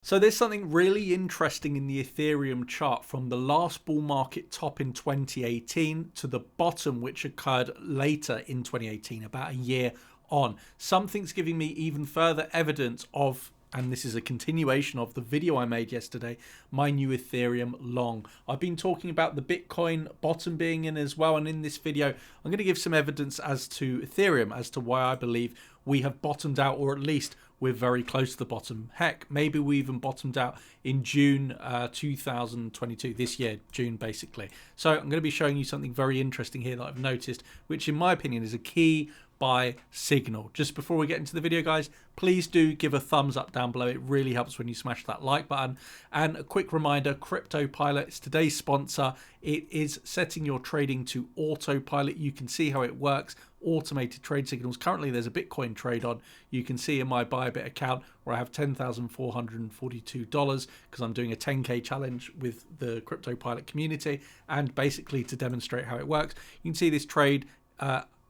So there's something really interesting in the Ethereum chart from the last bull market top in 2018 to the bottom, which occurred later in 2018, about a year on. Something's giving me even further evidence of, and this is a continuation of the video I made yesterday, my new Ethereum long. I've been talking about the Bitcoin bottom being in as well, and in this video I'm going to give some evidence as to Ethereum, as to why I believe we have bottomed out, or at least we're very close to the bottom. Heck, maybe we even bottomed out in June 2022, this year, June basically. So I'm going to be showing you something very interesting here that I've noticed, which in my opinion is a key buy signal. Just before we get into the video, guys, please do give a thumbs up down below. It really helps when you smash that like button. And a quick reminder, CryptoPilot is today's sponsor. It is setting your trading to autopilot. You can see how it works. Automated trade signals. Currently there's a Bitcoin trade on. You can see in my BYBIT account where I have $10,442 because I'm doing a 10k challenge with the CryptoPilot community, and basically to demonstrate how it works, you can see this trade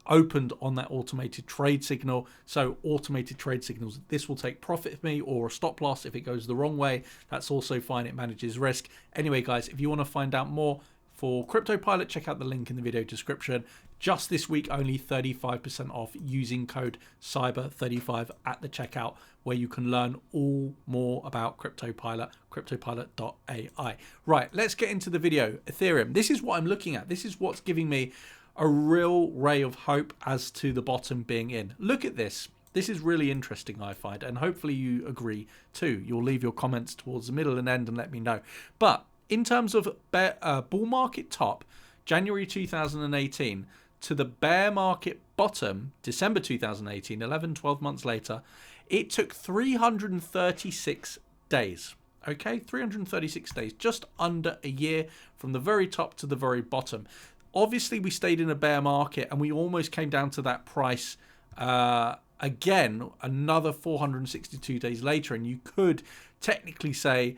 opened on that automated trade signal. So automated trade signals, this will take profit for me or a stop loss if it goes the wrong way. That's also fine. It manages risk. Anyway, guys, if you want to find out more for CryptoPilot, check out the link in the video description. Just this week, only 35% off using code CYBER35 at the checkout, where you can learn all more about CryptoPilot, cryptopilot.ai. Right, let's get into the video. Ethereum, this is what I'm looking at. This is what's giving me a real ray of hope as to the bottom being in. Look at this. This is really interesting, I find, and hopefully you agree too. You'll leave your comments towards the middle and end and let me know. But in terms of bull market top, January 2018, to the bear market bottom, December 2018, 12 months later, it took 336 days. Okay, 336 days, just under a year from the very top to the very bottom. Obviously, we stayed in a bear market and we almost came down to that price again, another 462 days later. And you could technically say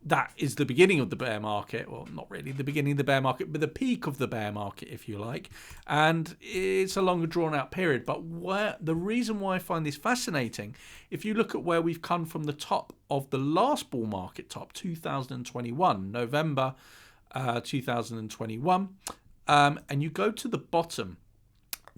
that is the beginning of the bear market. Well, not really the beginning of the bear market, but the peak of the bear market, if you like. And it's a longer drawn out period. But the reason why I find this fascinating, if you look at where we've come from the top of the last bull market top, 2021, November 2021, and you go to the bottom,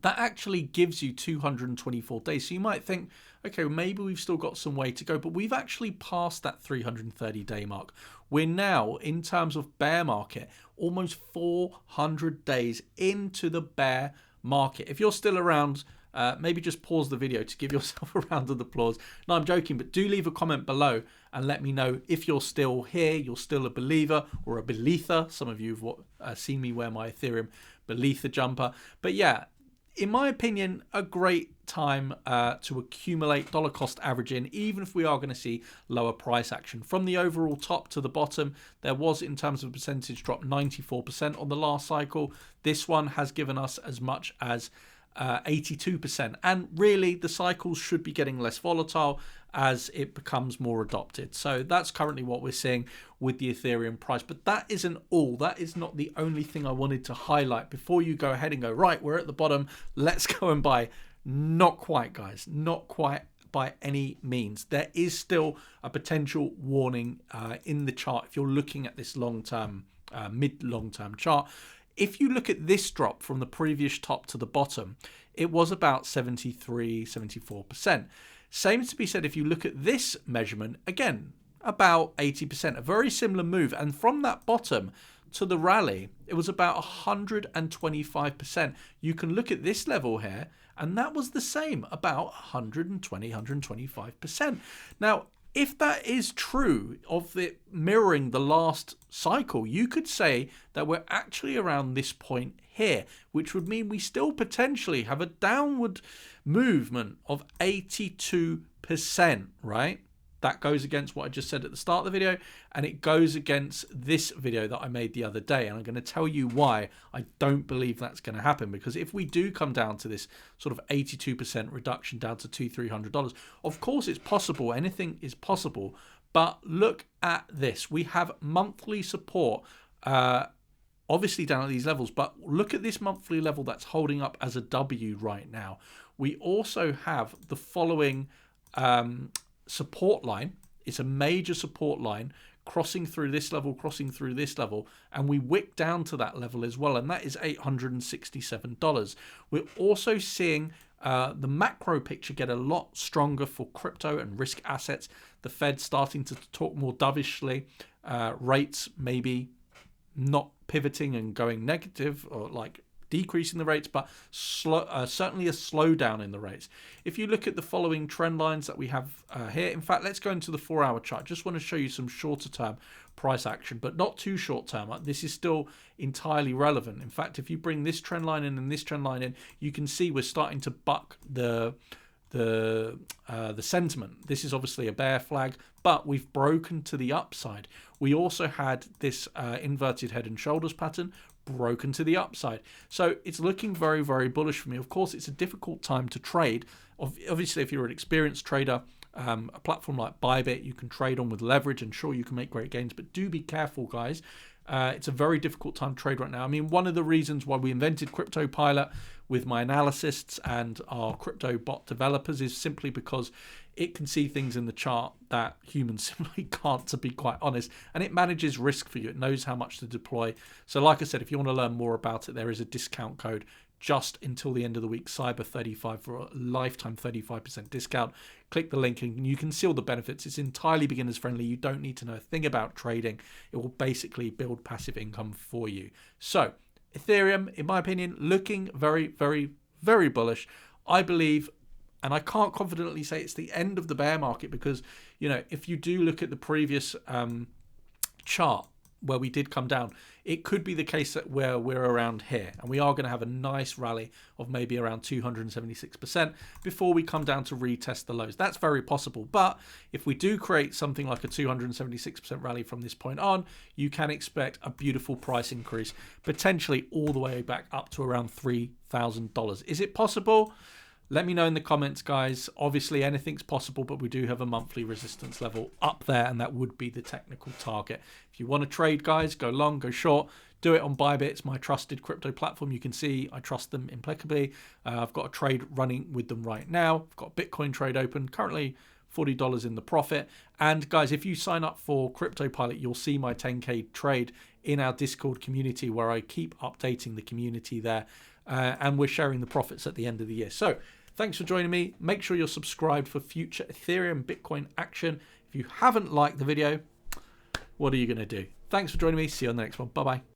that actually gives you 224 days. So you might think, okay, well, maybe we've still got some way to go, but we've actually passed that 330-day mark. We're now, in terms of bear market, almost 400 days into the bear market. If you're still around, maybe just pause the video to give yourself a round of applause. No, I'm joking, but do leave a comment below and let me know if you're still here, you're still a believer or a belether. Some of you have seen me wear my Ethereum belether jumper. But yeah, in my opinion, a great time to accumulate dollar cost averaging, even if we are going to see lower price action. From the overall top to the bottom, there was, in terms of percentage drop, 94% on the last cycle. This one has given us as much as 82%. And really, the cycles should be getting less volatile as it becomes more adopted. So that's currently what we're seeing with the Ethereum price. But that isn't all. That is not the only thing I wanted to highlight before you go ahead and go, right, we're at the bottom, let's go and buy. Not quite, guys. Not quite by any means. There is still a potential warning in the chart if you're looking at this long-term, mid-long-term chart. If you look at this drop from the previous top to the bottom, it was about 73, 74%. Same to be said if you look at this measurement, again, about 80%, a very similar move. And from that bottom to the rally, it was about 125%. You can look at this level here, and that was the same, about 120, 125%. Now, if that is true of it mirroring the last cycle, you could say that we're actually around this point here, which would mean we still potentially have a downward movement of 82%, right? That goes against what I just said at the start of the video, and it goes against this video that I made the other day. And I'm going to tell you why I don't believe that's going to happen, because if we do come down to this sort of 82% reduction down to $200-300, of course it's possible, anything is possible, but look at this. We have monthly support, obviously down at these levels, but look at this monthly level that's holding up as a W right now. We also have the following support line It's a major support line crossing through this level, crossing through this level, and we wick down to that level as well, and that is $867. We're also seeing the macro picture get a lot stronger for crypto and risk assets. The Fed starting to talk more dovishly, rates maybe not pivoting and going negative, or like decreasing the rates, but certainly a slowdown in the rates. If you look at the following trend lines that we have here, in fact, let's go into the 4-hour chart. Just want to show you some shorter term price action, but not too short term. This is still entirely relevant. In fact, if you bring this trend line in and this trend line in, you can see we're starting to buck the sentiment. This is obviously a bear flag, but we've broken to the upside. We also had this inverted head and shoulders pattern broken to the upside. So it's looking very, very bullish for me. Of course, it's a difficult time to trade. Obviously, if you're an experienced trader, a platform like BYBIT, you can trade on with leverage, and sure, you can make great gains, but do be careful, guys. It's a very difficult time to trade right now. I mean, one of the reasons why we invented Crypto Pilot with my analysts and our crypto bot developers is simply because it can see things in the chart that humans simply can't, to be quite honest, and it manages risk for you. It knows how much to deploy. So like I said, if you want to learn more about it, there is a discount code just until the end of the week, Cyber35, for a lifetime 35% discount. Click the link and you can see all the benefits. It's entirely beginners friendly. You don't need to know a thing about trading. It will basically build passive income for you. So Ethereum, in my opinion, looking very, very, very bullish. I believe, and I can't confidently say it's the end of the bear market, because, you know, if you do look at the previous chart where we did come down, it could be the case that we're around here, and we are going to have a nice rally of maybe around 276% before we come down to retest the lows. That's very possible, but if we do create something like a 276% rally from this point on, you can expect a beautiful price increase, potentially all the way back up to around $3,000. Is it possible? Let me know in the comments, guys. Obviously, anything's possible, but we do have a monthly resistance level up there, and that would be the technical target. If you want to trade, guys, go long, go short, do it on BYBIT. It's my trusted crypto platform. You can see I trust them impeccably. I've got a trade running with them right now. I've got a Bitcoin trade open, currently $40 in the profit. And guys, if you sign up for Crypto Pilot, you'll see my 10K trade in our Discord community, where I keep updating the community there. And we're sharing the profits at the end of the year. So thanks for joining me. Make sure you're subscribed for future Ethereum Bitcoin action. If you haven't liked the video, what are you going to do? Thanks for joining me. See you on the next one. Bye-bye.